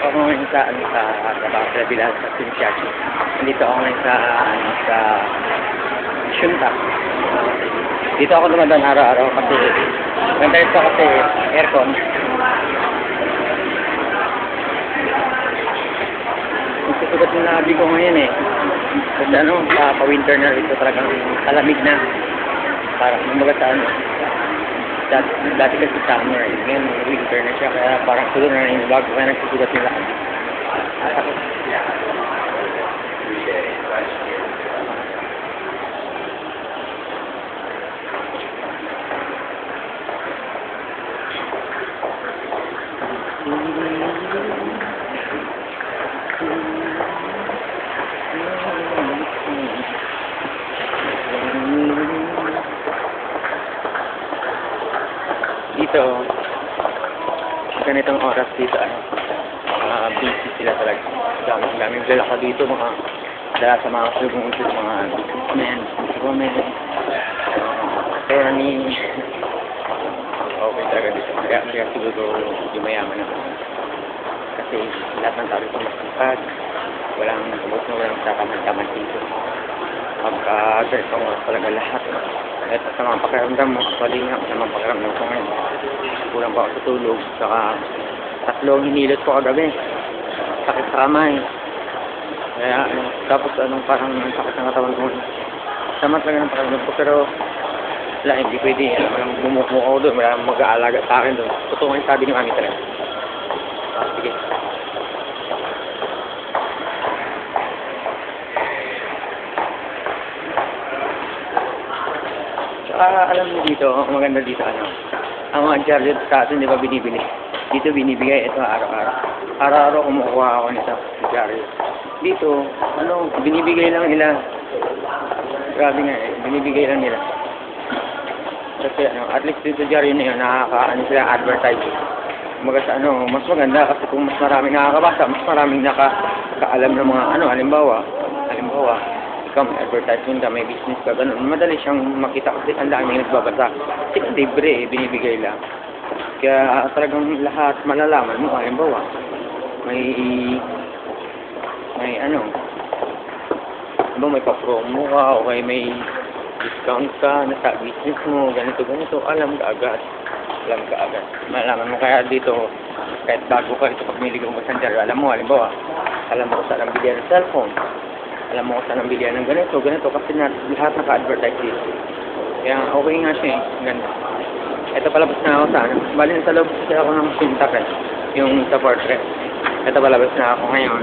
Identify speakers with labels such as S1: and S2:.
S1: ako ngayon sa trabaho sa Bilang sa Sintiago. Nandito ako ngayon sa Shunta. Dito ako dumadaan araw-araw kasi ganda ito kasi aircon. Nagsusugat yung labi ko ngayon eh. Kasi pa-winter na rito talagang kalamig na. Parang umaga sa dati kasi summer eh. Ngayon winter na siya kaya parang sulo na yung bago kaya nagsusugat yung labi. Dito, ganitong oras dito, busy sila talaga. Daming lalaka dito, dala sa mga salubong dito, mga businessmen, women, attorney. Okay talaga dito. Kaya siguro yung mayaman na. Kasi lahat ng tao dito masipag. Walang taman dito. Pagka-ganito nga talaga lahat. Ito sa mga pakiramdam mo, actually nga, sa mga pakiramdam ko ngayon. Kulang pa ako sa tulog, saka tatlong hinilot ko kagabi. Sakit sa kamay. Kaya, tapos parang sakit ng katawan ko. Sama talaga ng pakiramdam ko, pero wala, hindi pwede. Walang bumukmuk ako doon, walang mag-aalaga sa akin doon. Totoo nga yung sabi ni Mami talaga. Sige. Alam niyo dito, ang maganda dito, ang mga jarlet sa atin, di ba binibili? Dito binibigay, ito araw-araw. Araw-araw kumukuha ako nito, jarlet. Dito, binibigay lang nila. Grabe nga binibigay lang nila. Kasi at least dito jarlet na yun, nakaka-ano sila, advertise. Kumaga sa mas maganda kasi kung mas maraming nakakabasa, mas maraming nakakaalam ng mga halimbawa, ikaw may advertisement ka, may business ka, ganun. Madali siyang makita kasi ang daming nagbabasa. Kasi libre binibigay lang. Kaya talagang lahat malalaman mo, halimbawa, may may pa-promo ka, o may discount ka, nasa business mo, ganito, alam ka agad. Malaman mo kaya dito, kahit bago ka ito, pag may ligaw mo sa dyan, alam mo ko saan ang bilyan ng cellphone. Alam mo ko saan ang bilihan ng ganito, kasi lahat naka-advertise dito. Kaya okay nga siya eh, ganda. Ito palabas na ako sa bali nasa loob kasi ako ng Sintak yung sa portrait. Ito palabas na ako ngayon.